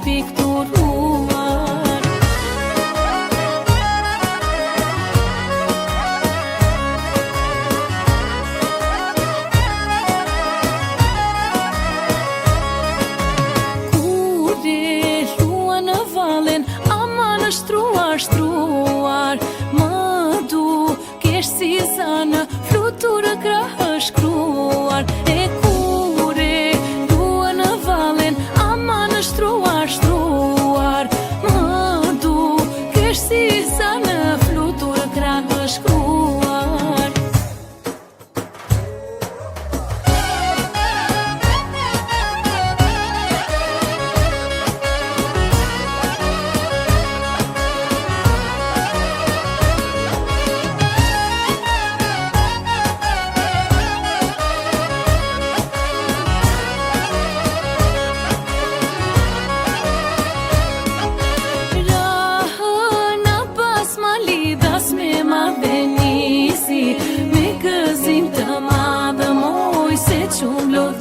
pikturuar. Kure lua në valin, ama në shtruar, më dukesh si zanë, fluturë krahë shkruar. E kure lua në valin, ama në shtruar, më dukesh si zanë, fluturë krahë shkruar. Me gëzim të madhe moj se qumë lodh